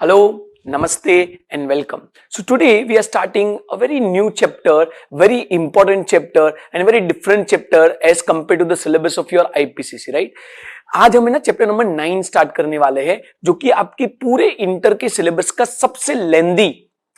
Hello, Namaste and welcome. So today we are starting a very new chapter, very important chapter and very different chapter as compared to the syllabus of your IPCC, right? आज हम ना chapter number 9 start करने वाले हैं जो कि आपके पूरे इंटर के सिलेबस का सबसे लेंदी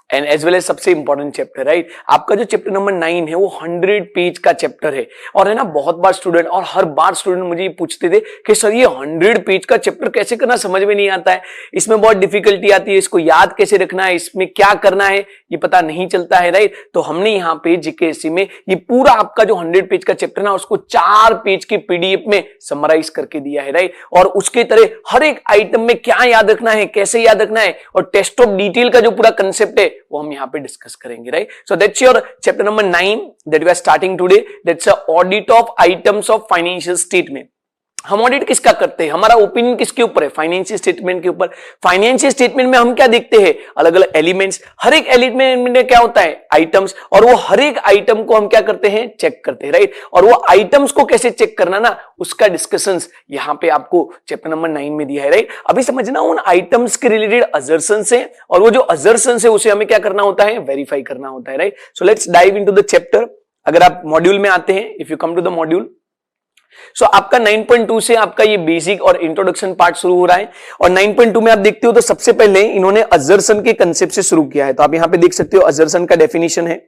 एंड एज वेल एज सबसे इंपॉर्टेंट चैप्टर, राइट? आपका जो चैप्टर नंबर 9 है वो 100 पेज का चैप्टर है और है ना बहुत बार स्टूडेंट और हर बार स्टूडेंट मुझे ये पूछते थे कि सर ये 100 पेज का चैप्टर कैसे करना, समझ में नहीं आता है, इसमें बहुत डिफिकल्टी आती है, इसको याद कैसे रखना है, इसमें क्या करना है ये पता नहीं चलता है, राइट? तो हमने यहाँ पे जीकेएससी में ये पूरा आपका जो 100 पेज का चैप्टर ना उसको 4 पेज के पीडीएफ में समराइज करके दिया है, राइट? और उसके तरह हर एक आइटम में क्या याद रखना है, कैसे याद रखना है और टेस्ट ऑफ डिटेल का जो पूरा कंसेप्ट है वो हम यहाँ पे डिस्कस करेंगे, right? So that's your chapter number 9 that we are starting today, that's a audit of items of financial statement. हम ऑडिट किसका करते हैं, हमारा ओपिनियन किसके ऊपर है? फाइनेंशियल स्टेटमेंट के ऊपर। फाइनेंशियल स्टेटमेंट में हम क्या देखते हैं? अलग अलग एलिमेंट्स, हर एक एलिमेंट में क्या होता है? आइटम्स, और वो हर एक आइटम को हम क्या करते हैं? चेक करते हैं, राइट? और वो आइटम्स को कैसे चेक करना ना उसका डिस्कशंस यहां पे आपको चैप्टर नंबर 9 में दिया है, राइट? अभी समझना उन आइटम्स के रिलेटेड असर्शंस है और वो जो असर्शंस है उसे हमें क्या करना होता है? वेरीफाई करना होता है, right? So let's dive into the chapter. अगर आप मॉड्यूल में आते हैं, if you come to the module, so आपका 9.2 से आपका ये बेसिक और इंट्रोडक्शन पार्ट शुरू हो रहा है और 9.2 में आप देखते हो तो सबसे पहले इन्होंने असर्शन के कंसेप्ट से शुरू किया है। तो आप यहां पे देख सकते हो असर्शन का डेफिनेशन है,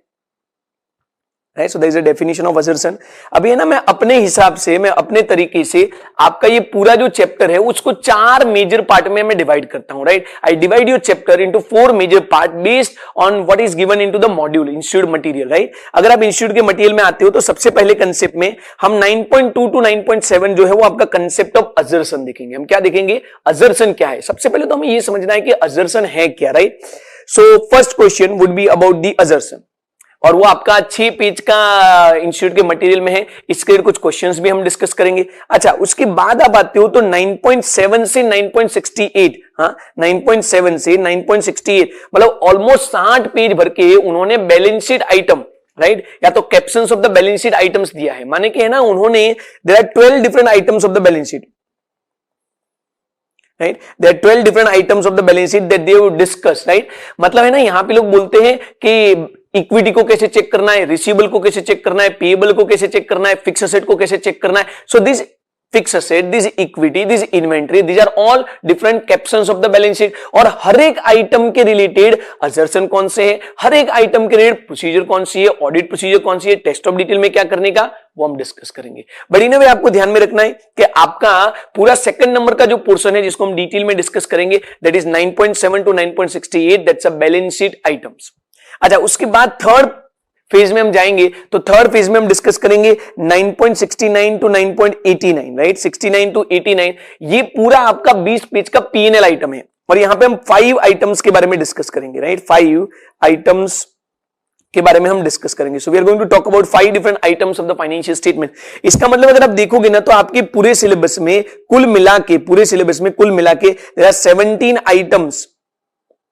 right? So there is a definition of assertion. अभी है ना मैं अपने हिसाब से, मैं अपने तरीके से आपका ये पूरा जो चैप्टर है उसको 4 मेजर पार्ट में मैं डिवाइड करता हूं, right? I divide your chapter into 4 major part based on what is given into the module institute material, right? अगर आप इंस्टीट्यूट के मटेरियल में आते हो तो सबसे पहले कंसेप्ट में हम 9.2 टू 9.7 जो है वो आपका कंसेप्ट ऑफ असर्शन देखेंगे। हम क्या देखेंगे? असर्शन क्या है। सबसे पहले तो हमें ये समझना है कि असर्शन है क्या, right? So first question would be about the assertion और वो आपका 6 पेज का इंस्टीट्यूट के मटेरियल में है। इसके कुछ क्वेश्चंस भी हम डिस्कस करेंगे। अच्छा, उसके बाद आप आते हो तो 9.7 से 9.68, हाँ 9.7 से 9.68 मतलब ऑलमोस्ट 60 पेज भर के उन्होंने बैलेंस शीट आइटम, राइट, या तो captions of the balance sheet items दिया है। माने कि है ना उन्होंने there are 12 different items of the balance sheet, right? There are 12 different items of the balance sheet that they have discussed, right? मतलब है ना यहां पे लोग बोलते हैं कि इक्विटी को कैसे चेक करना है, रिसीवेबल को कैसे चेक करना है, पेएबल को कैसे चेक करना है, फिक्स एसेट को कैसे चेक करना है। So this fix asset, this equity, this inventory, these are all different captions of the balance sheet और हर एक आइटम के रिलेटेड असर्शन कौन से है, हर एक आइटम के रिलेटेड प्रोसीजर कौन सी है, ऑडिट प्रोसीजर कौन सी है, टेस्ट ऑफ डिटेल में क्या करने का वो हम डिस्कस करेंगे। बट इन वे आपको ध्यान में रखना है कि आपका पूरा सेकंड नंबर का जो पोर्शन है जिसको हम डिटेल में डिस्कस करेंगे that is 9.7 to 9.68, that's a balance sheet items. अच्छा, उसके बाद थर्ड फेज में हम जाएंगे तो थर्ड फेज में हम डिस्कस करेंगे 9.69 टू 9.89, राइट? 69 टू 89 ये पूरा आपका 20 पेज का पीएनएल आइटम है और यहां पे हम 5 आइटम्स के बारे में डिस्कस करेंगे, राइट? 5 आइटम्स के बारे में हम डिस्कस करेंगे। So we are going to talk about 5 different items of the financial statement. इसका मतलब अगर आप देखोगे ना तो आपके पूरे सिलेबस में कुल मिला के देयर आर 17 आइटम्स,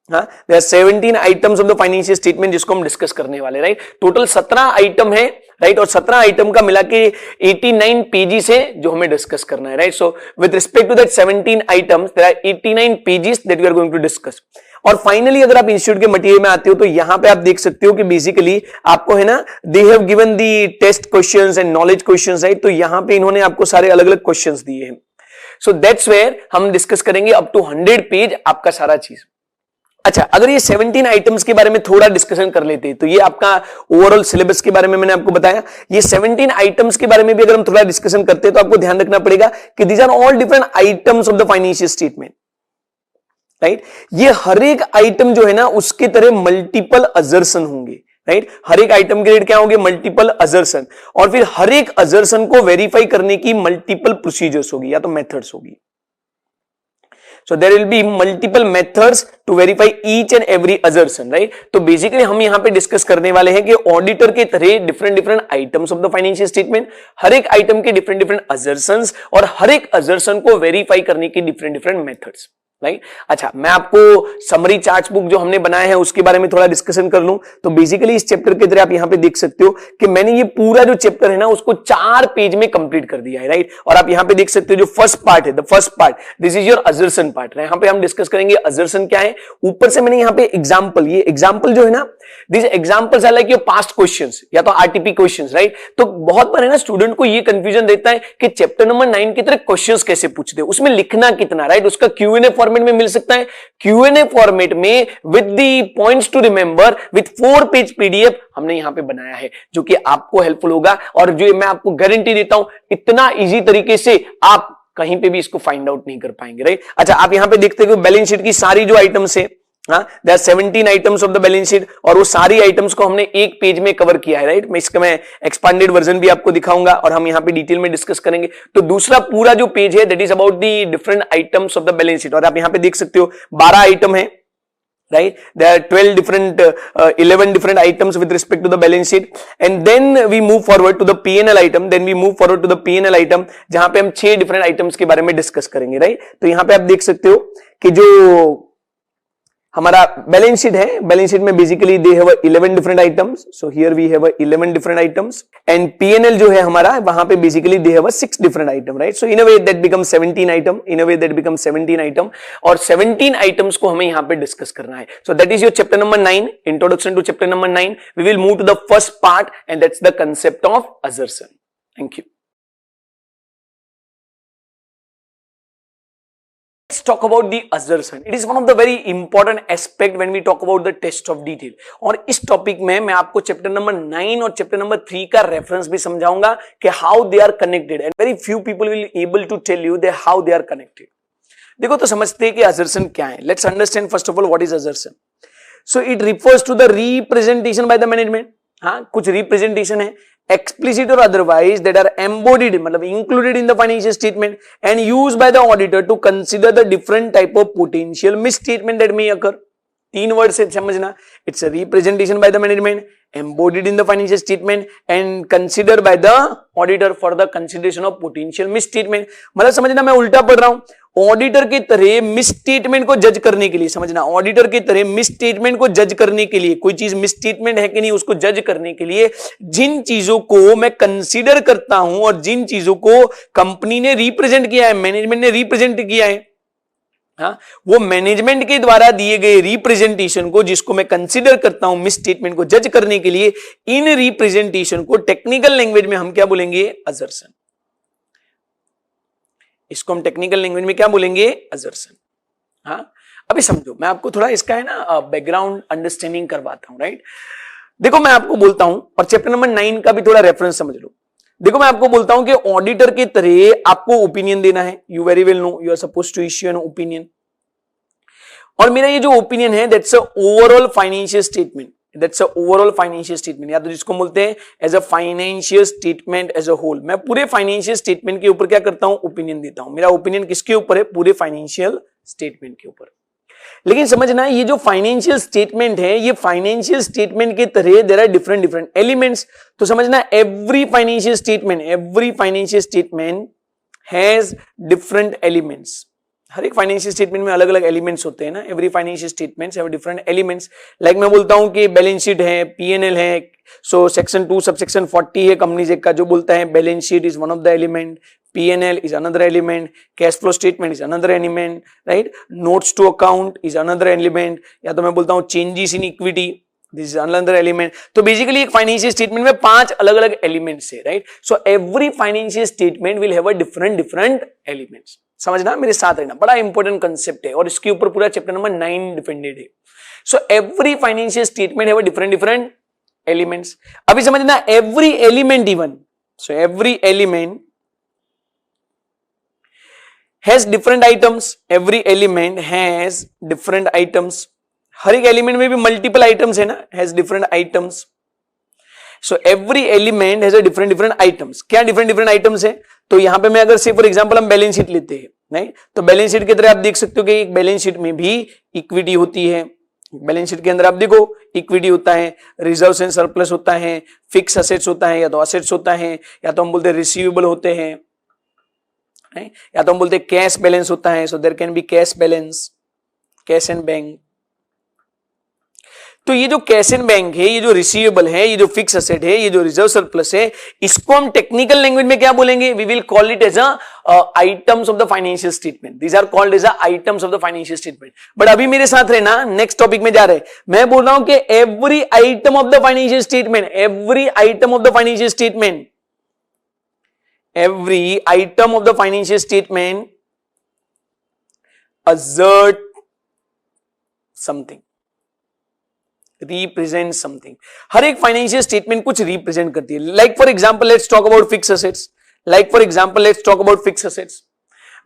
हाँ, there are 17 items of the financial statement जिसको हम डिस्कस करने वाले, राइट? टोटल 17 आइटम है, राइट? और 17 आइटम का मिला के 89 पेजेस है जो हमें डिस्कस करना है, right? So with respect to that 17 items there are 89 pages that we are going to discuss. और फाइनली अगर आप इंस्टीट्यूट के मटेरियल में आते हो तो यहां पे आप देख सकते हो कि बेसिकली आपको है ना they have given the test questions and knowledge questions, right? तो यहां पे इन्होंने आपको सारे अलग अलग क्वेश्चंस दिए हैं। सो दैट्स वेयर हम डिस्कस करेंगे अप टू 100 पेज आपका सारा चीज। अच्छा, अगर ये 17 आइटम्स के बारे में थोड़ा डिस्कशन कर लेते हैं तो ये आपका ओवरऑल सिलेबस के बारे में मैंने आपको बताया। ये 17 आइटम्स के बारे में भी अगर हम थोड़ा डिस्कशन करते हैं तो आपको ध्यान रखना पड़ेगा कि these are all different items of the financial statement, right? ये हर एक आइटम जो है ना उसके तरह मल्टीपल असर्शन होंगे, राइट? हर एक आइटम के रेट क्या होंगे? मल्टीपल असर्शन, और फिर हर एक असर्शन को वेरीफाई करने की मल्टीपल प्रोसीजर्स होगी या तो मेथड्स होगी। So there will be multiple methods to verify each and every assertion, right? तो बेसिकली हम यहां पे डिस्कस करने वाले हैं कि ऑडिटर के तरह different items of the financial statement, हर एक आइटम के डिफरेंट असर्शंस और हर एक असर्शन को वेरीफाई करने की डिफरेंट मेथड्स। राइट अच्छा, मैं आपको समरी चार्ट बुक जो हमने बनाया है उसके बारे में थोड़ा डिस्कशन कर लूं तो बेसिकली इस चैप्टर के तरह आप यहां पे देख सकते हो कि मैंने ये पूरा जो चैप्टर है ना उसको 4 पेज में कंप्लीट कर दिया है, राइट। और आप यहां पे देख सकते हो जो फर्स्ट पार्ट है, the first part, this is your assertion part. यहां पे हम डिस्कस करेंगे असर्शन क्या है। ऊपर से मैंने यहां पे एग्जांपल, ये एग्जांपल जो है ना, this examples are like your past questions या तो आरटीपी क्वेश्चंस, राइट। तो बहुत बार है ना स्टूडेंट को ये कंफ्यूजन रहता है कि चैप्टर नंबर 9 की तरह क्वेश्चंस कैसे पूछते हैं, उसमें लिखना कितना, राइट। उसका क्यूएनए फॉर्मेट में मिल सकता है, क्यूएनए फॉर्मेट में with the points to remember with 4 page PDF हमने यहां पे बनाया है जो कि आपको हेल्पफुल होगा। और जो मैं आपको गारंटी देता हूं इतना इजी तरीके से आप कहीं पे भी इसको फाइंड आउट नहीं कर पाएंगे, राइट। अच्छा, आप यहां पे देखते हो बैलेंस शीट की सारी जो आइटम्स है, there are 17 items of the balance sheet और वो सारी आइटम्स को हमने एक पेज में कवर किया है, राइट। मैं एक्सपांडेड वर्जन भी आपको दिखाऊंगा और हम यहां पे डिटेल में डिस्कस करेंगे। तो दूसरा पूरा जो पेज है that is about the different items of the balance sheet. और आप यहां पे देख सकते हो 12 आइटम है, right, there are 11 different items with respect to the balance sheet, and then we move forward to the P&L item, then we move forward to the P&L item जहां पे हम 6 different items के बारे में discuss करेंगे, right. तो यहां पे आप देख सकते हो कि जो हमारा बैलेंस शीट है, बैलेंस शीट में basically they have 11 different items, so here we have 11 different items and PnL जो है हमारा वहां पे basically they have 6 different item, right. So in a way that become 17 item, in a way that become 17 item और 17 items को हमें यहां पे डिस्कस करना है। So that is your chapter number 9, introduction to chapter number 9। We will move to the first part and that's the concept of assertion. Thank you. Let's talk about the assertion. It is one of the very important aspect when we talk about the test of detail. और इस topic में मैं आपको chapter number 9 और chapter number 3 का reference भी समझाऊंगा कि how they are connected and very few people will able to tell you they how they are connected. देखो तो समझते हैं कि assertion क्या है। Let's understand first of all what is assertion. So it refers to the representation by the management. हाँ, कुछ representation है explicit or otherwise that are embodied मतलब included in the financial statement and used by the auditor to consider the different type of potential misstatement that may occur. 3 word से समझना, it's a representation by the management, embodied in the financial statement and considered by the auditor for the consideration of potential misstatement. मतलब समझना, मैं उल्टा पढ़ रहा हूं, auditor के तरह मिसस्टेटमेंट को जज करने के लिए, समझना, ऑडिटर के तरह मिसस्टेटमेंट को जज करने के लिए, कोई चीज मिसस्टेटमेंट है कि नहीं उसको जज करने के लिए जिन चीजों को मैं कंसीडर करता हूं और जिन चीजों को कंपनी ने रिप्रेजेंट किया है, मैनेजमेंट ने रिप्रेजेंट किया है, हाँ, वो मैनेजमेंट के द्वारा दिए गए रिप्रेजेंटेशन को जिसको मैं कंसीडर करता हूं मिसस्टेटमेंट को जज करने के लिए, इन रिप्रेजेंटेशन को टेक्निकल लैंग्वेज में हम क्या बोलेंगे? असर्शन। इसको हम टेक्निकल लैंग्वेज में क्या बोलेंगे? असर्शन। हाँ, अभी समझो, मैं आपको थोड़ा इसका है ना बैकग्राउंड अंडरस्टैंडिंग करवाता हूं, राइट। देखो मैं आपको बोलता हूं और चैप्टर नंबर 9 का भी थोड़ा रेफरेंस समझ लो। देखो मैं आपको बोलता हूं कि ऑडिटर के तरह आपको ओपिनियन देना है, you very well know you are supposed to issue an opinion, और मेरा ये जो ओपिनियन है that's a overall financial statement, that's a overall financial statement, या तो जिसको बोलते हैं as a financial statement as a whole. मैं पूरे फाइनेंशियल स्टेटमेंट के ऊपर क्या करता हूं? ओपिनियन देता हूं। मेरा ओपिनियन किसके ऊपर है? पूरे फाइनेंशियल स्टेटमेंट के ऊपर। लेकिन समझना, ये जो फाइनेंशियल स्टेटमेंट है, ये फाइनेंशियल स्टेटमेंट के तरह there are different different elements. तो समझना, every financial statement has different elements. हर एक फाइनेंशियल स्टेटमेंट में अलग अलग एलिमेंट्स होते हैं ना। Every financial statements have different elements. Like मैं बोलता हूं कि बैलेंस शीट है, पीएनएल है, सो सेक्शन 2 सबसेक्शन 40 है कंपनीज एक्ट का, जो बोलता है balance sheet is one of the element, P&L is another element, cash flow statement is another element, right? Notes to account is another element, या तो मैं बोलता हूँ changes in equity, this is another element. तो basically एक financial statement में 5 अलग अलग elements है, right? So every financial statement will have a different elements. समझना, मेरे साथ रहना, बड़ा इंपॉर्टेंट कंसेप्ट है और इसके ऊपर पूरा चैप्टर नंबर 9 डिपेंडेड है। So every financial statement have a different elements. अभी समझना, every element even, so every element has different items, every element has different items, हर एक एलिमेंट में भी मल्टीपल आइटम्स है ना, has different items, so every element has a different items। क्या different items है? तो यहां पे मैं अगर से फॉर एग्जांपल हम बैलेंस शीट लेते हैं, नहीं तो बैलेंस शीट की तरह आप देख सकते हो कि एक बैलेंस शीट में भी इक्विटी होती है, बैलेंस शीट के अंदर आप देखो इक्विटी होता है, रिजर्व्स एंड सरप्लस होता है, फिक्स असेट्स होता है, या तो असेट्स होता है, या तो हम बोलते हैं रिसीवेबल होते हैं, है, या तो हम बोलते हैं कैश बैलेंस होता है, so there can be cash balance, cash and bank. तो ये जो कैश एंड बैंक है, ये जो रिसीवेबल है, ये जो फिक्स असेट है, ये जो रिजर्व सरप्लस है, इसको हम टेक्निकल लैंग्वेज में क्या बोलेंगे? We will call it as items of the financial statement. These are called as items of the financial statement. But अभी मेरे साथ रहना, नेक्स्ट टॉपिक में जा रहे हैं, मैं बोल रहा हूं कि every item of the financial statement, every item of the financial statement, every item of the financial statement assert something, represent something। हर एक फाइनेंशियल स्टेटमेंट कुछ रिप्रेजेंट करती है। Like for example let's talk about fix assets, like for example let's talk about fix assets.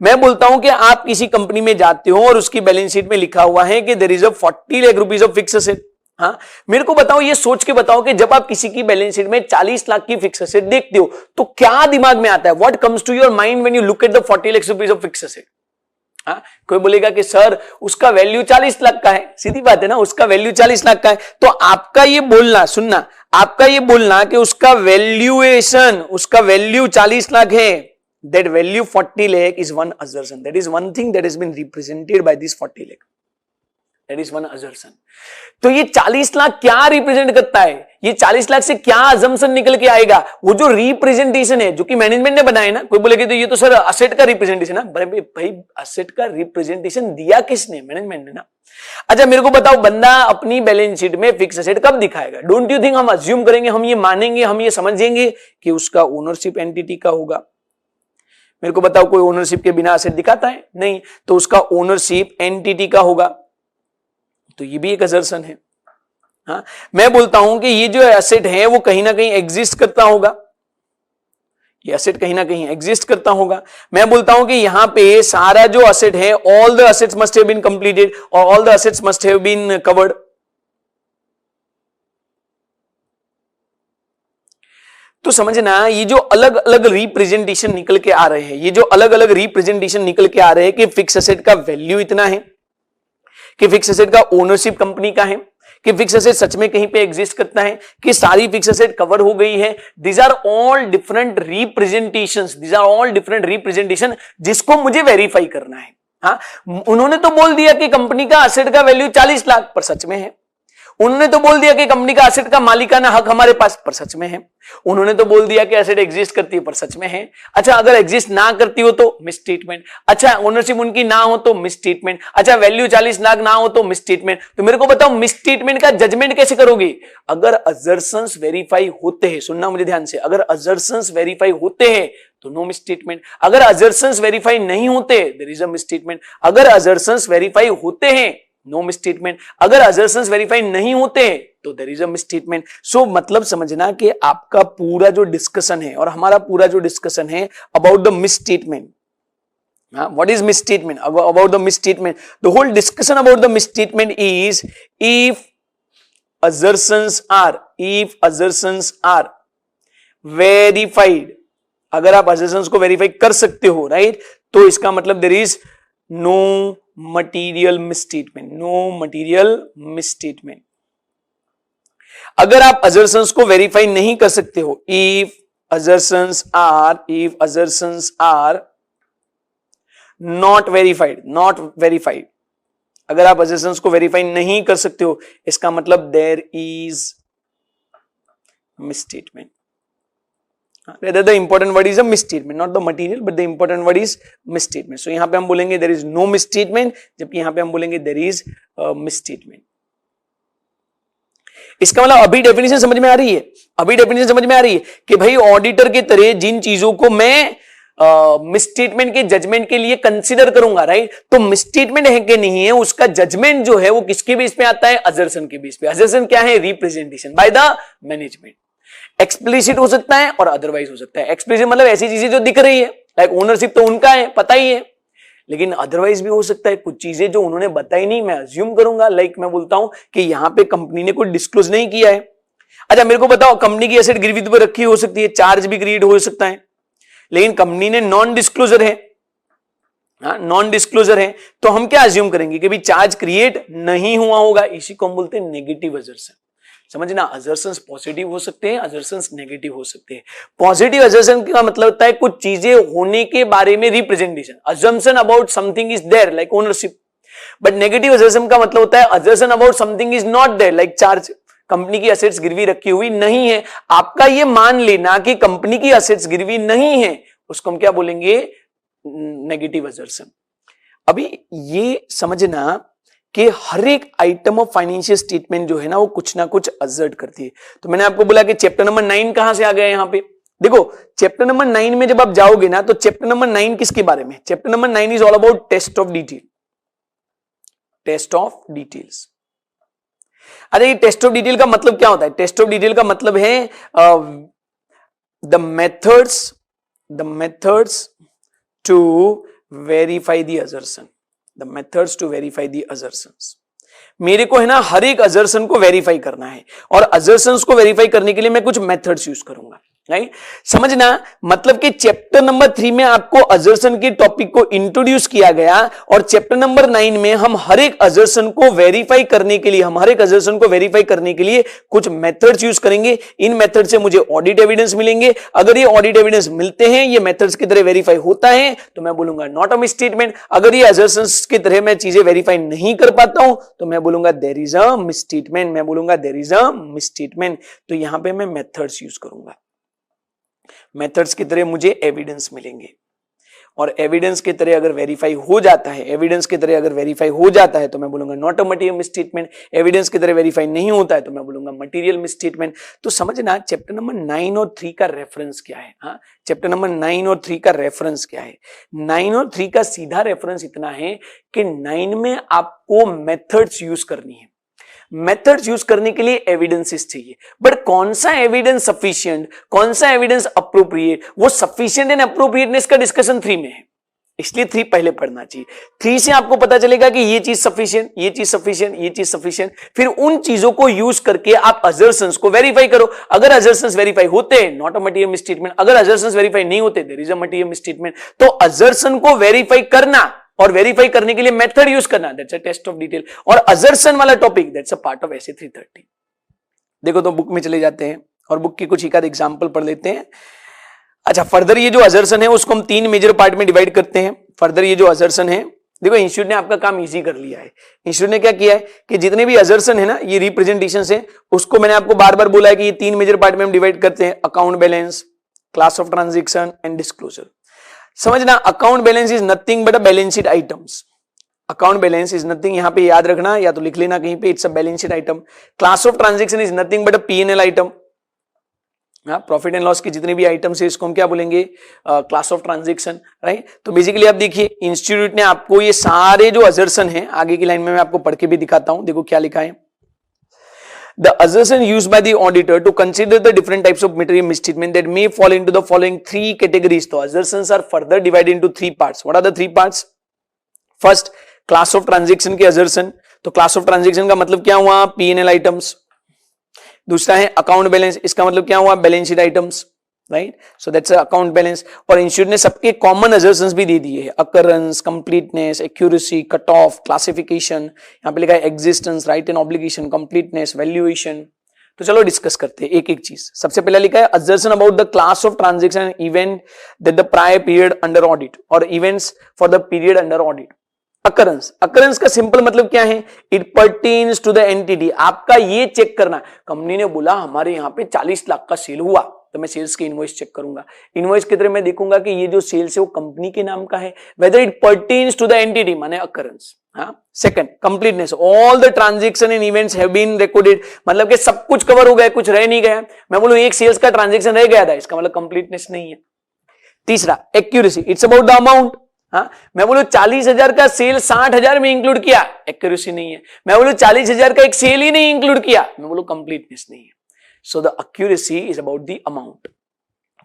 मैं बोलता हूं कि आप किसी कंपनी में जाते हो और उसकी बैलेंस शीट में लिखा हुआ है कि there is a 40 lakh rupees of fix asset. हाँ, मेरे को बताओ, ये सोच के बताओ कि जब आप किसी की बैलेंस शीट में 40 लाख की फिक्स असेट देखते हो तो क्या दिमाग में आता है? What comes to your mind when you look at the 40 lakh rupees of fix asset? हाँ, कोई बोलेगा कि सर उसका वैल्यू 40 लाख का है। सीधी बात है ना, उसका वैल्यू 40 लाख का है। तो आपका ये बोलना, सुनना, आपका ये बोलना कि उसका वैल्यूएशन, उसका वैल्यू 40 लाख है, that value 40 lakh is one assertion, that is one thing that has been represented by this 40 lakh, that is one assertion। तो ये 40 लाख क्या रिप्रेजेंट करता है? ये 40 लाख से क्या अजम्पशन निकल के आएगा? वो जो रिप्रेजेंटेशन है जो कि मैनेजमेंट ने बनाया ना। कोई बोलेगा तो ये तो सर असेट का रिप्रेजेंटेशन है। भाई असेट का रिप्रेजेंटेशन दिया किसने? मैनेजमेंट ने ना। अच्छा मेरे को बताओ, बंदा अपनी बैलेंस शीट में फिक्स असेट कब दिखाएगा? डोंट यू थिंक हम अज्यूम करेंगे, हम ये मानेंगे, हम ये समझेंगे कि उसका ओनरशिप एंटिटी का होगा? मेरे को बताओ, कोई ओनरशिप के बिना असेट दिखाता है? नहीं। तो उसका ओनरशिप एंटिटी का होगा। तो ये भी एक असर्शन है। हाँ, मैं बोलता हूं कि ये जो एसेट है वो कहीं ना कहीं एग्जिस्ट करता होगा, ये एसेट कहीं ना कहीं एग्जिस्ट करता होगा। मैं बोलता हूं कि यहां पे सारा जो एसेट है, all the assets must have been completed और all the assets must have been covered. तो समझना, ये जो अलग अलग रिप्रेजेंटेशन निकल के आ रहे हैं, ये जो अलग अलग रिप्रेजेंटेशन निकल के आ रहे हैं कि फिक्स एसेट का वैल्यू इतना है, कि फिक्स एसेट का ओनरशिप कंपनी का है, कि फिक्स एसेट सच में कहीं पे एग्जिस्ट करता है, कि सारी फिक्स एसेट कवर हो गई है। These are all different representations, these are all different representation जिसको मुझे वेरीफाई करना है। हाँ, उन्होंने तो बोल दिया कि कंपनी का एसेट का वैल्यू 40 लाख, पर सच में है। उन्होंने तो बोल दिया कि कंपनी का एसेट का मालिकाना हक हमारे पास, पर सच में है। उन्होंने तो बोल दिया कि एसेट एग्जिस्ट करती है, पर सच में है। अच्छा, अगर एग्जिस्ट ना करती हो तो मिस स्टेटमेंट। अच्छा, ओनरशिप उनकी ना हो तो मिस स्टेटमेंट। अच्छा, वैल्यू 40 लाख ना हो तो मिस स्टेटमेंट। तो मेरे को बताओ, मिस स्टेटमेंट का जजमेंट कैसे करोगे? अगर असर्शंस वेरीफाई होते हैं, सुनना मुझे ध्यान से, अगर असर्शंस वेरीफाई होते हैं तो नो मिस स्टेटमेंट। अगर असर्शंस वेरीफाई नहीं होते, there is a misstatement. अगर असर्शंस वेरीफाई होते हैं, नो मिस स्टेटमेंट। अगर असर्शंस वेरीफाई नहीं होते तो there is a misstatement. So मतलब समझना कि आपका पूरा जो डिस्कशन है और हमारा पूरा जो डिस्कशन है about the miss statement, what is misstatement? About the misstatement, the whole discussion about the misstatement is if assertions are verified, अगर आप assertions को verify कर सकते हो, right, तो इसका मतलब there is no material misstatement, no material misstatement। अगर आप assertions को verify नहीं कर सकते हो, if assertions are not verified, अगर आप assertions को वेरीफाई नहीं कर सकते हो, इसका मतलब there is misstatement। Rather the important word is a misstatement, not the material, but the important word is misstatement। So यहां पे हम बोलेंगे there is no misstatement, जबकि यहां पे हम बोलेंगे there is misstatement। इसका मतलब अभी डेफिनेशन समझ में आ रही है? अभी डेफिनेशन समझ में आ रही है कि भाई ऑडिटर के तरह जिन चीजों को मैं मिसस्टेटमेंट के जजमेंट के लिए कंसीडर करूंगा, राइट, तो मिसस्टेटमेंट है कि नहीं है, उसका जजमेंट जो है वो किसके बेस पे आता है? असर्शन के बेस पे। असर्शन क्या है? Representation by the management. Explicit हो सकता है और अदरवाइज हो सकता है। एक्सप्लिसिट मतलब ऐसी चीजें जो दिख रही है, लाइक ओनरशिप तो उनका है, पता ही है, लेकिन अदरवाइज भी हो सकता है कुछ चीजें जो उन्होंने बताई नहीं, मैं अज्यूम करूंगा। लाइक मैं बोलता हूं कि यहां पे कंपनी ने कोई डिस्क्लोज नहीं किया है। अच्छा मेरे को बताओ, कंपनी की एसेट गिरवी पर रखी हो सकती है, चार्ज भी क्रिएट हो सकता है, लेकिन कंपनी ने नॉन डिस्क्लोजर है, नॉन डिस्क्लोजर है, तो हम क्या अज्यूम करेंगे कि भी चार्ज क्रिएट नहीं हुआ होगा। इसी को हम बोलते हैं नेगेटिव असर्शन। समझना, अजर्शंस पॉजिटिव हो सकते हैं, अजर्शंस नेगेटिव हो सकते हैं। पॉजिटिव अजर्शन का मतलब होता है कुछ चीजें होने के बारे में representation, assumption about something is there like ownership. But negative assertion का मतलब होता है assertion about something is not there like charge, company की असेट्स गिरवी रखी हुई नहीं है, आपका ये मान लेना कि कंपनी की असेट्स गिरवी नहीं है, उसको हम क्या बोलेंगे, नेगेटिव अजर्शन। अभी ये समझना कि हर एक आइटम ऑफ फाइनेंशियल स्टेटमेंट जो है ना वो कुछ ना कुछ अजर्ट करती है। तो मैंने आपको बोला कि चैप्टर नंबर 9 कहां से आ गया यहां पे, देखो चैप्टर नंबर 9 में जब आप जाओगे ना तो चैप्टर नंबर 9 किसके बारे में, chapter number 9 is all about test of detail, test of details. अरे ये टेस्ट ऑफ डिटेल का मतलब क्या होता है, टेस्ट ऑफ डिटेल का मतलब है the methods to verify the assertion, the methods to verify the assertions. मेरे को है ना हर एक असर्शन को वेरीफाई करना है और असर्शंस को वेरीफाई करने के लिए मैं कुछ मेथड्स यूज करूंगा, राइट। समझना, मतलब कि चैप्टर नंबर 3 में आपको असर्शन के टॉपिक को इंट्रोड्यूस किया गया और चैप्टर नंबर 9 में हम हर एक असर्शन को वेरीफाई करने के लिए, कुछ मेथड्स यूज करेंगे। इन मेथड से मुझे ऑडिट एविडेंस मिलेंगे, अगर ये ऑडिट एविडेंस मिलते हैं, ये मेथड्स की तरह वेरीफाई होता है तो मैं बोलूंगा नॉट अ मिसस्टेटमेंट। अगर ये असर्शंस की तरह मैं चीजें वेरीफाई नहीं कर पाता हूं तो मैं बोलूंगा देयर इज अ मिसस्टेटमेंट। तो यहां पे मैं मेथड्स यूज करूंगा, मेथड्स की तरह मुझे एविडेंस मिलेंगे और एविडेंस की तरह अगर वेरीफाई हो जाता है, तो मैं बोलूंगा not a material misstatement. Evidence की तरह वेरीफाई नहीं होता है तो मैं बोलूंगा मटीरियल मिसस्टेटमेंट। तो समझना चैप्टर नंबर 9 और 3 का रेफरेंस क्या है, हाँ चैप्टर नंबर 9 और 3 का रेफरेंस क्या है। 9 और 3 का सीधा रेफरेंस इतना है कि 9 में आपको मेथड्स यूज करनी है, मेथड्स यूज करने के लिए एविडेंसेस चाहिए, बट कौन सा एविडेंस सफिशिएंट, कौन सा एविडेंस अप्रोप्रिएट, वो सफिशिएंट एंड अप्रोप्रिएटनेस का डिस्कशन 3 में है, इसलिए 3 पहले पढ़ना चाहिए। 3 से आपको पता चलेगा कि ये चीज सफिशिएंट, ये चीज सफिशिएंट, ये चीज सफिशिएंट, फिर उन चीजों को यूज करके आप असर्शंस को वेरीफाई करो। अगर असर्शंस वेरीफाई होते हैं नॉट अ मटीरियल मिसस्टेटमेंट, अगर असर्शंस वेरीफाई नहीं होते there is a material misstatement. तो असर्शन को वेरीफाई करना और वेरीफाई करने के लिए मेथड यूज करना, that's a test of detail. और असर्शन वाला topic that's a part of SA 330। देखो तो बुक में चले जाते हैं और बुक की कुछ एक एग्जांपल पढ़ लेते हैं। अच्छा, फर्दर ये जो असर्शन है उसको हम 3 मेजर पार्ट में डिवाइड करते हैं। फर्दर ये जो असर्शन है, देखो इंस्टीट्यूट ने आपका काम इजी कर लिया है। इंस्टीट्यूट ने क्या किया है कि जितने भी असर्शन है ना, ये रिप्रेजेंटेशन है, उसको मैंने आपको बार बार बोला है कि ये 3 मेजर पार्ट में हम डिवाइड करते हैं, account balance, class of transaction and disclosure. समझना, account balance is nothing but a balance sheet items. Account balance is nothing, यहां पे याद रखना या तो लिख लेना कहीं पे, it's a balance sheet item. Class of transaction is nothing but a PNL item. Profit and loss की जितने भी आइटम्स है इसको हम क्या बोलेंगे, क्लास ऑफ ट्रांजेक्शन, राइट। तो बेसिकली आप देखिए इंस्टीट्यूट ने आपको ये सारे जो असर्शन है, आगे की लाइन में मैं आपको पढ़ के भी दिखाता हूं, देखो क्या लिखा है। The assertion used by the auditor to consider the different types of material misstatement that may fall into the following 3 categories. So assertions are further divided into 3 parts. What are the 3 parts? First, class of transaction के assertion. तो class of transaction का मतलब क्या हुआ, P&L items. दूसरा है account balance, इसका मतलब क्या हुआ, balance sheet items. Right, so that's account balance. और इंस्टीट्यूट ने सबके कॉमन असर्शंस भी दे दिए हैं, occurrence, completeness, accuracy, cut off, classification, यहाँ पे लिखा है existence, right and obligation, completeness, valuation. तो चलो डिस्कस करते हैं एक एक चीज। सबसे पहला लिखा है assertion about the class of transaction event that the prior period under audit और events for the period under audit. Occurrence, occurrence का सिंपल मतलब क्या है, it pertains to the entity. आपका ये चेक करना, कंपनी ने बोला हमारे यहाँ पे 40 लाख का सेल हुआ, तो मैं सेल्स के इनवॉइस चेक करूंगा। इनवॉइस की तरह मैं देखूंगा कि ये जो सेल्स है वो कंपनी के नाम का है, whether it pertains to the entity, माने occurrence. Second, completeness, all the transaction and events have been recorded, मतलब कि सब कुछ कवर हो गया, कुछ रह नहीं गया। मैं बोलूं एक सेल्स का ट्रांजेक्शन रह गया था, इसका मतलब कंप्लीटनेस नहीं है। तीसरा, accuracy, it's about the amount. मैं बोलूं 40,000 का सेल 60,000 में इंक्लूड किया, एक्यूरेसी नहीं है। मैं बोलूं 40,000 का एक सेल ही नहीं इंक्लूड किया, मैं बोलूं कंप्लीटनेस नहीं है। So the accuracy is about the amount.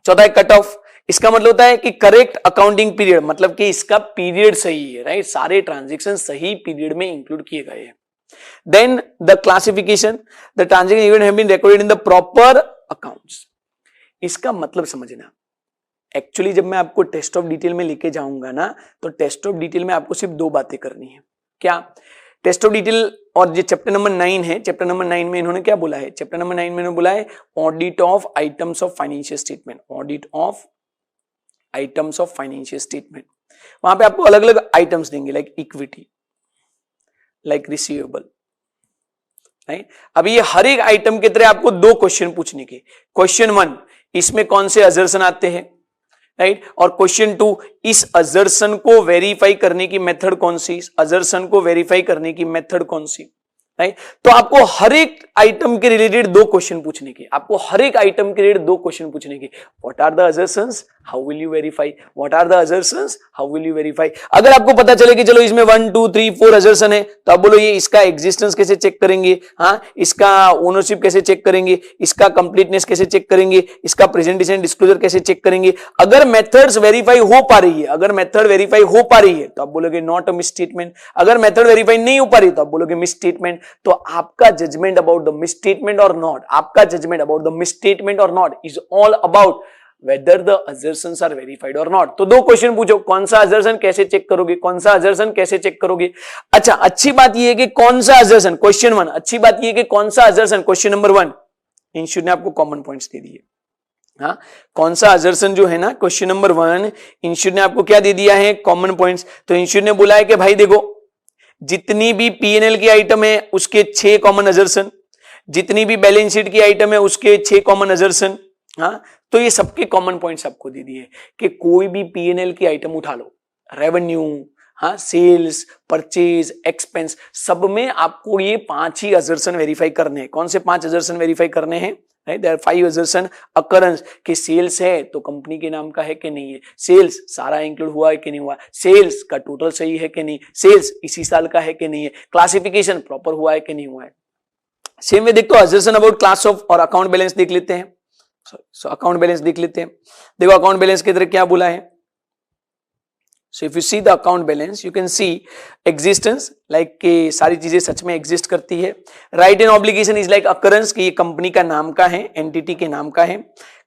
चौथा है कट ऑफ, इसका मतलब होता है कि करेक्ट अकाउंटिंग पीरियड, मतलब कि इसका पीरियड सही है, राइट, सारे ट्रांजेक्शन सही पीरियड में इंक्लूड किए गए हैं। Then the classification, the transaction event have been recorded in the proper accounts. इसका मतलब समझना, एक्चुअली जब मैं आपको टेस्ट ऑफ डिटेल में लेके जाऊंगा ना, तो टेस्ट ऑफ डिटेल में आपको सिर्फ 2 बातें करनी है। क्या, टेस्ट ऑफ डिटेल और ये चैप्टर नंबर 9 है, चैप्टर नंबर 9 में इन्होंने क्या बोला है, चैप्टर नंबर 9 में इन्होंने बोला है audit of items of financial statement, audit of items of financial statement. वहां पे आपको अलग अलग आइटम्स देंगे, like equity, like receivable, right. अभी ये हर एक आइटम की तरह आपको 2 क्वेश्चन पूछने के, क्वेश्चन 1 इसमें कौन से अजर्सन आते हैं, राइट, और क्वेश्चन 2 इस अजर्सन को वेरीफाई करने की मेथड कौन सी, इस अजर्सन को वेरीफाई करने की मेथड कौन सी, राइट। तो आपको हर एक आइटम के रिलेटेड 2 क्वेश्चन पूछने के, आपको हर एक आइटम के रिलेटेड 2 क्वेश्चन पूछने के। What are the assertions, how will you verify, what are the assertions, how will you verify. अगर आपको पता चले कि चलो इसमें 1 2 3 4 अजर्शन है, तो आप बोलो ये इसका एग्जिस्टेंस कैसे चेक करेंगे, हाँ, इसका ओनरशिप कैसे चेक करेंगे, इसका कंप्लीटनेस कैसे चेक करेंगे, इसका प्रेजेंटेशन डिस्क्लोजर कैसे चेक करेंगे। अगर मेथड्स वेरीफाई हो पा रही है, अगर मेथड वेरीफाई हो पा रही है तो आप बोलोगे नॉट अ मिसस्टेटमेंट, अगर मेथड वेरीफाई नहीं हो पा रही तो आप बोलोगे मिसस्टेटमेंट। तो आपका जजमेंट अबाउट द मिसस्टेटमेंट और नॉट, आपका जजमेंट अबाउट द मिसस्टेटमेंट और not is all about whether the assertions are verified or not। तो 2 क्वेश्चन पूछो, कौन सा असर्शन कैसे चेक करोगे, कौन सा असर्शन कैसे चेक करोगे। अच्छा, अच्छी बात यह है कि कौन सा असर्शन, क्वेश्चन 1, अच्छी बात यह है कि कौन सा असर्शन, क्वेश्चन नंबर 1 इंस्टीट्यूट ने आपको कॉमन पॉइंट्स दे दिए। हाँ, कौन सा असर्शन जो है ना, क्वेश्चन नंबर 1 इंस्टीट्यूट ने आपको क्या दे दिया है, कॉमन पॉइंट्स। तो इंस्टीट्यूट ने बोला है कि भाई देखो, जितनी भी पीएनएल की आइटम है उसके 6 कॉमन असर्शन, जितनी भी बैलेंस शीट की आइटम है उसके 6 कॉमन असर्शन। हाँ, तो ये सबके कॉमन पॉइंट्स आपको दे दिए कि कोई भी पीएनएल की आइटम उठा लो, रेवेन्यू, हाँ, सेल्स, परचेज, एक्सपेंस, सब में आपको ये 5 ही असर्शन वेरीफाई करने हैं। कौन से 5 असर्शन वेरीफाई करने हैं, right, there are 5 assertion occurrence, कि सेल्स है तो कंपनी के नाम का है कि नहीं है, सेल्स सारा इंक्लूड हुआ है कि नहीं हुआ, सेल्स का टोटल सही है कि नहीं, सेल्स इसी साल का है कि नहीं है, क्लासिफिकेशन प्रॉपर हुआ है कि नहीं हुआ है। सेम वे देखो असर्शन अबाउट क्लास ऑफ और अकाउंट बैलेंस देख लेते हैं। सो अकाउंट बैलेंस देख लेते हैं। देखो अकाउंट बैलेंस की तरह क्या बोला है। So if you see the account balance you can see existence, like कि सारी चीजें सच में एग्जिस्ट करती है। Right and obligation is like occurrence, कि ये कंपनी का नाम का है, एंटिटी के नाम का है।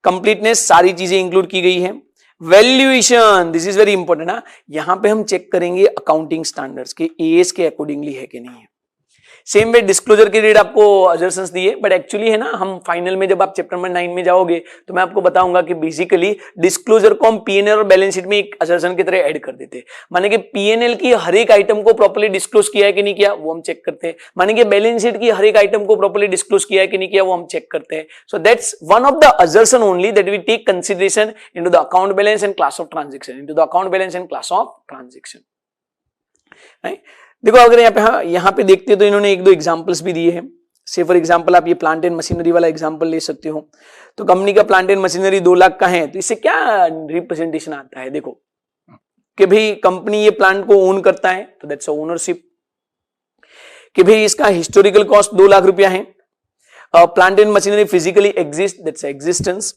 कंप्लीटनेस, सारी चीजें इंक्लूड की गई है। Valuation, this is very important, ना, यहां पे हम चेक करेंगे अकाउंटिंग स्टैंडर्ड्स के एएस के अकॉर्डिंगली है कि नहीं है। सेम वे डिस्क्लोजर के रेट आपको असर्शंस दिए, बट एक्चुअली है ना, हम फाइनल में जब आप चैप्टर नंबर 9 में जाओगे तो मैं आपको बताऊंगा कि बेसिकली डिस्क्लोजर को हम पीएनएल और बैलेंस शीट में एक असर्शन की तरह ऐड कर देते हैं। माने कि पीएनएल की हर एक आइटम को प्रॉपर्ली डिस्क्लोज किया है कि नहीं किया, वो हम चेक करते हैं। माने कि बैलेंस शीट की हर एक आइटम को प्रॉपर्ली डिस्क्लोज किया है कि नहीं किया, वो हम चेक करते हैं। So that's one of the assertion only that we take consideration into the account balance and class of transaction, into the account balance and class of transaction, right. देखो अगर यहाँ पे देखते हो तो इन्होंने 1-2 एग्जांपल्स भी दिए हैं। से फॉर एग्जांपल आप ये प्लांट एंड मशीनरी वाला एग्जांपल ले सकते हो। तो कंपनी का प्लांट एंड मशीनरी 2 लाख का है, तो इससे क्या रिप्रेजेंटेशन आता है, देखो कि भाई कंपनी ये प्लांट को ओन करता है, तो दैट्स ओनरशिप। कि भाई इसका हिस्टोरिकल कॉस्ट 2 लाख रुपया है। Plant and machinery physically exist, that's existence.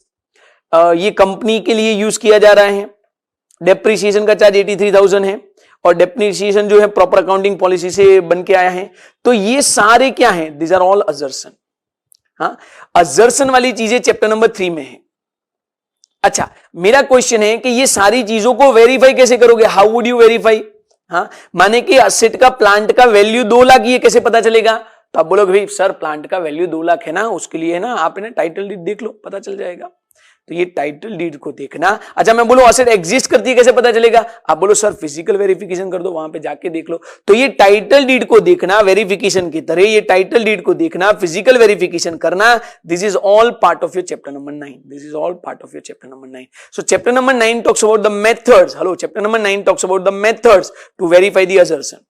ये कंपनी के लिए यूज किया जा रहा है। डेप्रिसिएशन का चार्ज 83,000 है और डेप्रिसिएशन जो है प्रॉपर अकाउंटिंग पॉलिसी से बन के आया है। तो ये सारे क्या हैं, दिस आर ऑल असर्शन। हाँ, असर्शन वाली चीजें चैप्टर नंबर 3 में है। अच्छा, मेरा क्वेश्चन है कि ये सारी चीजों को वेरीफाई कैसे करोगे, हाउ वुड यू वेरीफाई। हाँ, माने कि असेट का, प्लांट का वैल्यू 2 लाख, ये कैसे पता चलेगा। तो आप बोलोगे भाई सर प्लांट का वैल्यू 2 लाख है ना, उसके लिए है ना आप ना टाइटल डीड देख लो, पता चल जाएगा। तो ये टाइटल डीड को देखना। अच्छा, मैं बोलूं असेट एग्जिस्ट करती है, कैसे पता चलेगा। आप बोलो सर फिजिकल वेरिफिकेशन कर दो, वहां पे जाके देख लो। तो ये टाइटल डीड को देखना वेरिफिकेशन की तरह, ये टाइटल डीड को देखना, फिजिकल वेरिफिकेशन करना, this is all part of your chapter number 9। This is all part of your chapter number 9। So chapter number 9 talks about the methods. Hello, chapter number 9 talks about the methods to verify the assertion.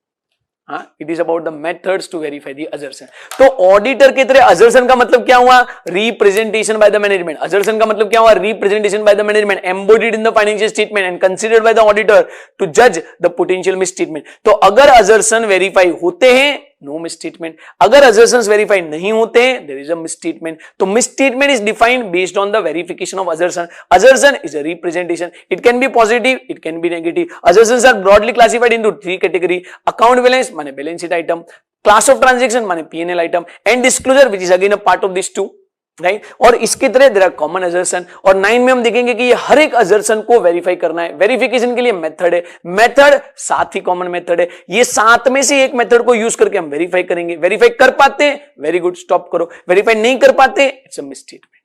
हाँ, it is about the methods to verify the assertion. तो auditor की तरह assertion का मतलब क्या हुआ, representation by the management. Assertion का मतलब क्या हुआ, representation by the management, embodied in the financial statement and considered by the auditor to जज द पोटेंशियल मिसस्टेटमेंट। तो अगर असर्शन वेरीफाई होते हैं, नो मिसस्टेटमेंट। अगर असर्शंस वेरीफाई नहीं होते हैं, देयर इज अ मिसस्टेटमेंट। तो misstatement is defined based on the verification of assertion. Assertion is a representation, it can be positive, it can be negative. Assertions are broadly classified into 3 category: account balance माने balance sheet item, class of transaction माने PNL item, and disclosure which is again a part of this 2। Right और इसकी तरह there are common assertion और 9 में हम देखेंगे कि ये हर एक असर्शन को वेरीफाई करना है। वेरिफिकेशन के लिए मेथड है, मेथड 7 ही कॉमन मेथड है, ये 7 में से एक मेथड को यूज करके हम वेरीफाई करेंगे। वेरीफाई कर पाते हैं वेरी गुड, स्टॉप करो। वेरीफाई नहीं कर पाते it's a misstatement.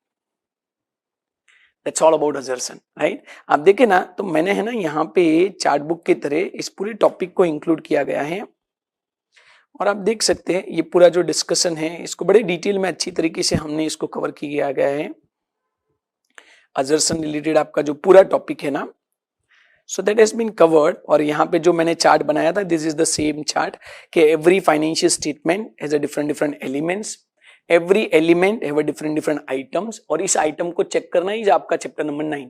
That's all about assertion, right. आप देखें ना तो मैंने है ना यहाँ पे चार्ट बुक की तरह इस पूरी टॉपिक को इंक्लूड किया गया है और आप देख सकते हैं ये पूरा जो डिस्कशन है इसको बड़े डिटेल में अच्छी तरीके से हमने इसको कवर किया गया है। असर्शन रिलेटेड आपका जो पूरा टॉपिक है ना, so that has been covered. और यहाँ पे जो मैंने चार्ट बनाया था this is the same chart कि every financial statement has a different elements, every element have a different items और इस आइटम को चेक करना ही आपका chapter number 9।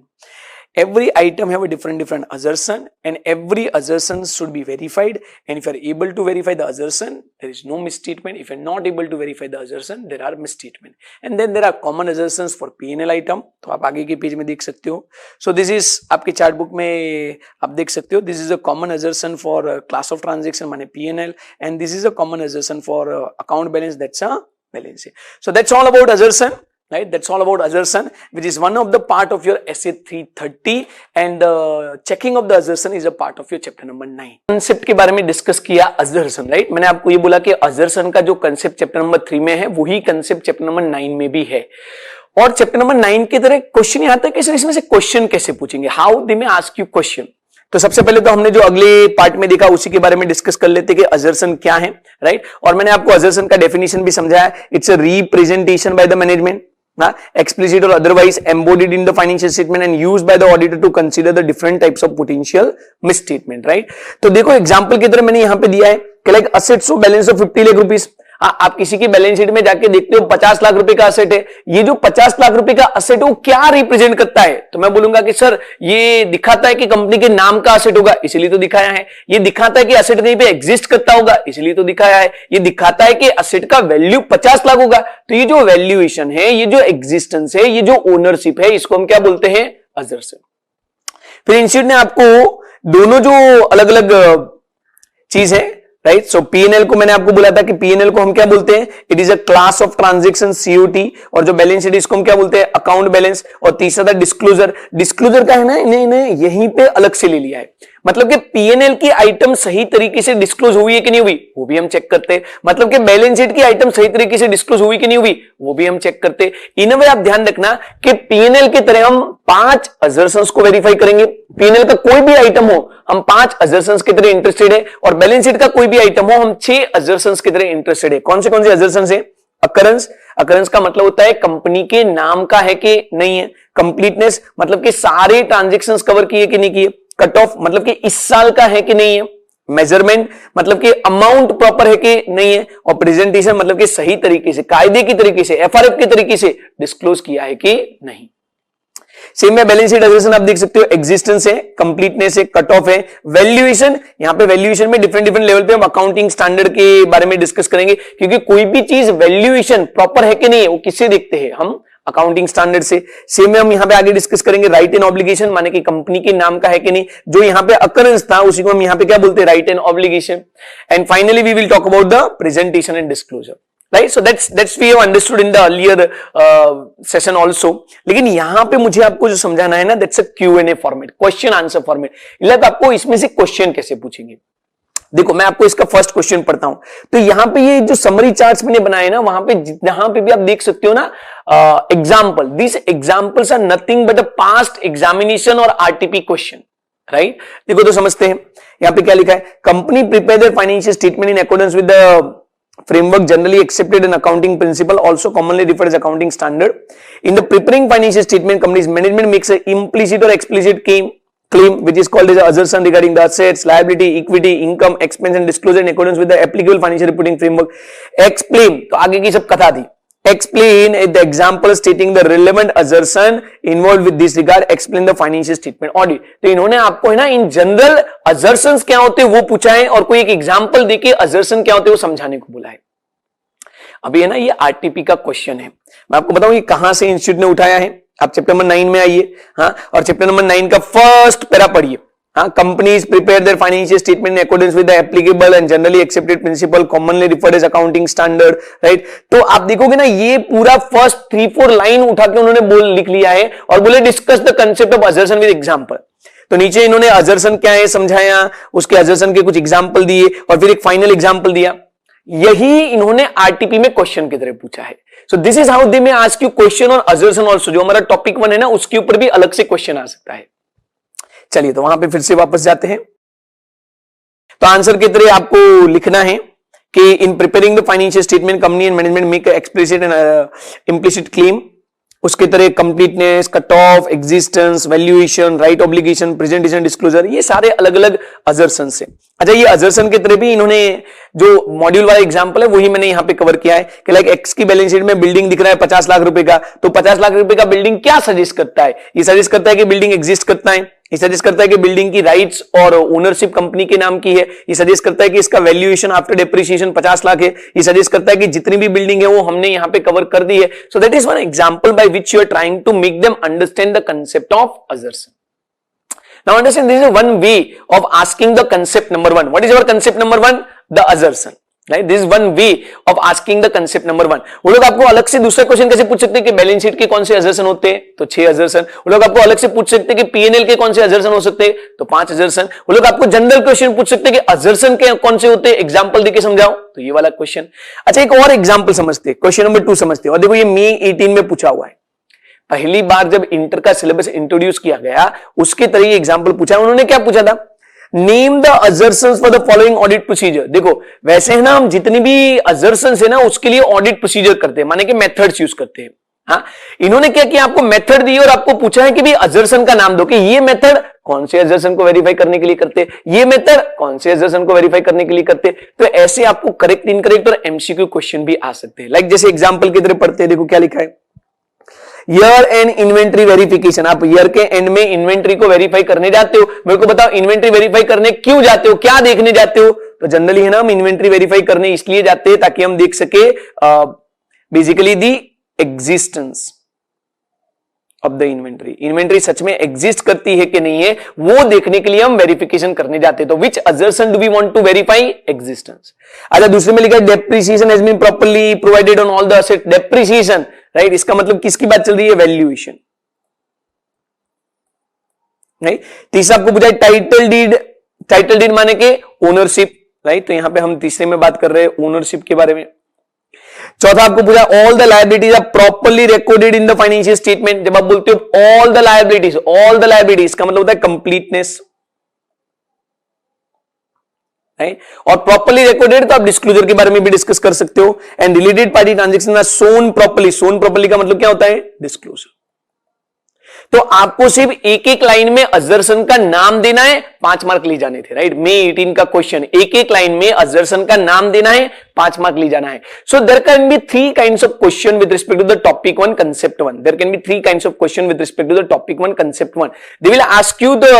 Every item have a different assertion and every assertion should be verified, and if you are able to verify the assertion there is no misstatement. If you are not able to verify the assertion there are misstatement, and then there are common assertions for P&L item। तो आप आगे के page में देख सकते हो। So this is आपके chart book में आप देख सकते हो this is a common assertion for class of transaction माने P&L and this is a common assertion for account balance, that's a balance sheet। So that's all about assertion, right? That's all about assertion, which is one of the part of your essay 330 and the checking of the assertion is a part of your chapter number 9। Concept के बारे में discuss किया assertion, right? मैंने आपको ये बोला कि assertion का जो कंसेप्ट चैप्टर नंबर 3 में है वही कंसेप्ट चैप्टर नंबर 9 में भी है और चैप्टर नंबर 9 की तरह क्वेश्चन आता है कि इसमें से क्वेश्चन कैसे पूछेंगे, हाउ दे में आस्क यू क्वेश्चन। तो सबसे पहले तो हमने जो अगले पार्ट में देखा उसी के बारे में डिस्कस कर लेते कि असर्शन क्या है, राइट। और मैंने आपको असर्शन का डेफिनेशन भी समझाया, it's a representation by the management, explicit or otherwise embodied in the financial statement and used by the auditor to consider the different types of potential misstatement, right? तो देखो example की तरह मैंने यहां पे दिया है कि like assets of balance of 50 lakh rupees. आप किसी की बैलेंस शीट में जाके देखते हो 50 लाख रुपए का असेट है, ये जो 50 लाख रुपए का असेट है वो क्या रिप्रेजेंट करता है? तो मैं बोलूंगा कि सर ये दिखाता है कि कंपनी के नाम का असेट होगा इसलिए तो दिखाया है, ये दिखाता है कि असेट कहीं पे एग्जिस्ट करता होगा इसलिए तो दिखाया है, ये दिखाता है कि असेट का वैल्यू 50 लाख होगा। तो ये जो वैल्यूएशन है, ये जो एग्जिस्टेंस है, ये जो ओनरशिप है, इसको हम क्या बोलते हैं? असर्शन। फिर इंस्टीट्यूट ने आपको दोनों जो अलग अलग चीज है, राइट। सो पीएनएल को मैंने आपको बोला था कि पीएनएल को हम क्या बोलते हैं? It is a class of transaction COT. और जो बैलेंस शीट इसको हम क्या बोलते हैं? Account balance. और तीसरा था डिस्क्लोजर। डिस्क्लोजर का है ना, इन्हें यहीं पे अलग से ले लिया है, मतलब कि पीएनएल की आइटम सही तरीके से डिस्क्लोज हुई है कि नहीं हुई वो भी हम चेक करते हैं, मतलब कि बैलेंस शीट की आइटम सही तरीके से डिस्क्लोज हुई कि नहीं हुई वो भी हम चेक करते हैं। इन वे आप ध्यान रखना कि पीएनएल की तरह हम 5 असर्शंस को वेरीफाई करेंगे। पीएनएल का कोई भी आइटम हो हम 5 असर्शंस की तरह इंटरेस्टेड है और बैलेंस शीट का कोई भी आइटम हो हम 6 असर्शंस की तरह इंटरेस्टेड है। कौन से असर्शंस है? अकरेंस। अकरेंस का मतलब होता है कंपनी के नाम का है कि नहीं है। कंप्लीटनेस मतलब कि सारे ट्रांजैक्शंस कवर किए कि नहीं किए। कट ऑफ मतलब कि इस साल का है कि नहीं है। मेजरमेंट मतलब कि अमाउंट प्रॉपर है कि नहीं है। और प्रेजेंटेशन मतलब कि सही तरीके से, कायदे की तरीके से, एफआरएफ के तरीके से डिस्क्लोज किया है कि नहीं। सेम में बैलेंस शीट असर्शन आप देख सकते हो, एग्जिस्टेंस है, कंप्लीटनेस है, कट ऑफ है, वैल्यूएशन। यहां पे वैल्यूएशन में डिफरेंट लेवल पे हम अकाउंटिंग स्टैंडर्ड के बारे में डिस्कस करेंगे, क्योंकि कोई भी चीज वैल्यूएशन प्रॉपर है कि नहीं है वो किससे देखते हैं? हम अकाउंटिंग स्टैंडर्ड से। सेम में हम यहां पे आगे डिस्कस करेंगे राइट एंड ऑब्लिगेशन, माने कि कंपनी के नाम का है कि नहीं। जो यहां पे अकरेंस था उसी को हम यहां पे क्या बोलते हैं? Right and obligation. And finally we will talk about the presentation and disclosure, right? So that's we have understood in the earlier session also। लेकिन यहां पे मुझे आपको जो समझाना है ना, that's a Q&A format, question answer format. मतलब आपको इसमें से क्वेश्चन कैसे पूछेंगे? देखो मैं आपको इसका फर्स्ट क्वेश्चन पढ़ता हूं। तो यहां पे ये जो समरी चार्ट्स मैंने बनाए ना, वहां पे जहां पे भी आप देख सकते हो ना example, this examples are nothing but a past examination और आरटीपी क्वेश्चन, राइट? देखो तो समझते हैं। यहां पे क्या लिखा है? Company prepare their financial statement in accordance with the framework generally accepted in accounting principle, also commonly referred as accounting standard. In the preparing financial statement, company's management makes an implicit or explicit claim which is called as assertion regarding the assets, liability, equity, income, expense and disclosure in accordance with the applicable financial reporting framework। Explain, तो आगे की सब कथा थी। Explain the example stating the relevant assertion involved with this regard, explain the financial statement audit। तो इन्होंने आपको है ना इन जनरल assertions क्या होते हैं वो पूछा है और कोई एक एग्जांपल देके assertion क्या होते हैं वो समझाने को बोला है। अभी है ना ये आरटीपी का क्वेश्चन है, मैं आपको बताऊं ये कहां से इंस्टीट्यूट ने उठाया है। आप चैप्टर नंबर 9 में आइए, हाँ, और चैप्टर नंबर 9 का फर्स्ट पैरा पढ़िए। Companies prepare their financial statement in accordance with the applicable and generally accepted principle commonly referred as accounting standard, right? तो आप देखोगे ना, ये पूरा फर्स्ट 3-4 लाइन उठा के उन्होंने लिख लिया है और बोले discuss the concept of assertion with example. तो नीचे इन्होंने असर्शन क्या है समझाया, उसके असर्शन के कुछ एग्जांपल दिए और फिर एक फाइनल एग्जांपल दिया। यही इन्होंने आरटीपी में क्वेश्चन की तरह पूछा है। So this is how they may ask you question on assertion also. जो हमारा टॉपिक 1 है ना, उसके ऊपर भी अलग से क्वेश्चन आ सकता है। चलिए तो वहां पे फिर से वापस जाते हैं। तो आंसर की तरह आपको लिखना है कि in preparing the financial statement company and management make explicit and implicit claim. उसके तरह completeness, cut off, existence, valuation, right obligation, presentation, disclosure, ये सारे अलग अलग असर्शन से। अच्छा, ये असर्शन की तरह भी इन्होंने जो मॉड्यूल वाला एग्जांपल है वही मैंने यहां पे कवर किया है कि लाइक एक्स की बैलेंस शीट में बिल्डिंग दिख रहा है 50 लाख रुपए का, तो 50 लाख रुपए का बिल्डिंग क्या सजेस्ट करता है? ये सजेस्ट करता है कि बिल्डिंग एग्जिस्ट करता है, ये सजेस्ट करता है कि बिल्डिंग की राइट्स और ओनरशिप कंपनी के नाम की है, ये सजेस्ट करता है कि इसका वैल्यूएशन आफ्टर डेप्रिसिएशन 50 लाख है, ये सजेस्ट करता है कि जितनी भी बिल्डिंग है वो हमने यहां पे कवर कर दी है। So that is one example by which you are trying to make them understand the concept of assertion. Now understand, this is one way of asking the concept number 1. What is your concept number 1? The assertion. Right? This is one way of asking the concept number 1. वो लोग आपको अलग से दूसरा question कैसे पूछ सकते हैं कि बैलेंस शीट के कौन से असर्शन होते हैं? तो 6 असर्शन। वो लोग आपको अलग से पूछ सकते हैं कि पीएनएल के कौन से असर्शन हो सकते हैं? तो 5 असर्शन। वो लोग आपको जनरल क्वेश्चन पूछ सकते हैं कि असर्शन के कौन से होते हैं, एग्जांपल देके समझाओ, तो ये वाला क्वेश्चन। अच्छा, एक और एग्जांपल समझते हैं, क्वेश्चन नंबर 2 समझते हैं। और देखो, ये मई 18 में पूछा हुआ है। पहली बार जब इंटर का सिलेबस इंट्रोड्यूस किया गया, उसके तरह ये एग्जांपल पूछा। उन्होंने क्या पूछा था? Name the assertions for the following audit procedure. देखो, वैसे है ना, हम जितनी भी असर्शंस है ना उसके लिए ऑडिट प्रोसीजर करते हैं, माने कि मेथड्स यूज करते हैं। हाँ, इन्होंने क्या किया, आपको मेथड दी और आपको पूछा है कि भी असर्शन का नाम दो, कि ये मेथड कौन से असर्शन को वेरीफाई करने के लिए करते, ये मेथड कौन से असर्शन को वेरीफाई करने के लिए करते। तो ऐसे आपको करेक्ट, इनकरेक्ट और एमसीक्यू क्वेश्चन भी आ सकते हैं। लाइक जैसे एग्जांपल की तरह पढ़ते हैं, देखो क्या लिखा है, ईयर एंड इन्वेंट्री वेरिफिकेशन। आप ईयर के एंड में इन्वेंट्री को वेरीफाई करने जाते हो। मेरे को बताओ, इन्वेंट्री वेरीफाई करने क्यों जाते हो, क्या देखने जाते हो? तो जनरली है ना, हम इन्वेंट्री वेरीफाई करने इसलिए जाते हैं ताकि हम देख सके basically the existence of the inventory. Inventory सच में एग्जिस्ट करती है कि नहीं है, वो देखने के लिए हम वेरिफिकेशन करने जाते हैं। तो which assertion do we want to verify? Existence. अच्छा, दूसरे में लिखा है depreciation has been properly provided on all the asset. Depreciation, right, इसका मतलब किसकी बात चल रही है? वैल्यूएशन। राइट। तीसरा आपको पूछा है टाइटल डीड। टाइटल डीड माने के ओनरशिप, राइट। तो यहां पे हम तीसरे में बात कर रहे हैं ओनरशिप के बारे में। चौथा आपको पूछा all the liabilities are properly recorded in the financial statement. जब आप बोलते हो all the liabilities, all the liabilities का मतलब होता है कंप्लीटनेस, राइट। और प्रॉपर्ली रिकॉर्डेड तो आप डिस्क्लोजर के बारे में भी डिस्कस कर सकते हो। And related party transaction are shown properly. Shown properly का मतलब क्या होता है? डिस्क्लोजर। तो आपको सिर्फ एक एक लाइन में असर्शन का नाम देना है, 5 मार्क ले जाने थे, राइट। मई 18 का क्वेश्चन, एक एक लाइन में असर्शन का नाम देना है, 5 मार्क ले जाना है। So there can be 3 kinds of question with respect to the topic 1 concept 1। There can be 3 kinds of question with respect to the topic 1 concept 1। They will ask you the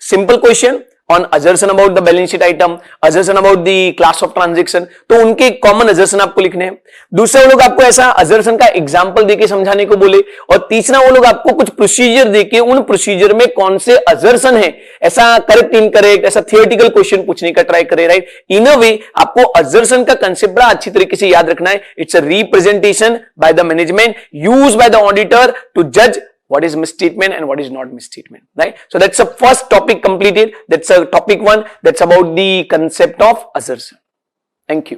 simple question on assertion about the balance sheet item, assertion about the class of transaction। तो उनके common assertion आपको लिखने हैं। दूसरा, वो लोग आपको ऐसा assertion का एग्जांपल देके समझाने को बोले। और तीसरा, वो लोग आपको कुछ प्रोसीजर देके उन प्रोसीजर में कौन से assertion है, ऐसा करेक्ट इनकरेक्ट, ऐसा थियोरेटिकल क्वेश्चन पूछने का ट्राई करे, राइट। इन अ वे आपको assertion का कंसेप्ट बड़ा अच्छी तरीके से याद रखना है। It's a representation by the management used by the auditor to जज what is misstatement and what is not misstatement, right? So that's the first topic completed. That's a topic 1. That's about the concept of assertion. Thank you.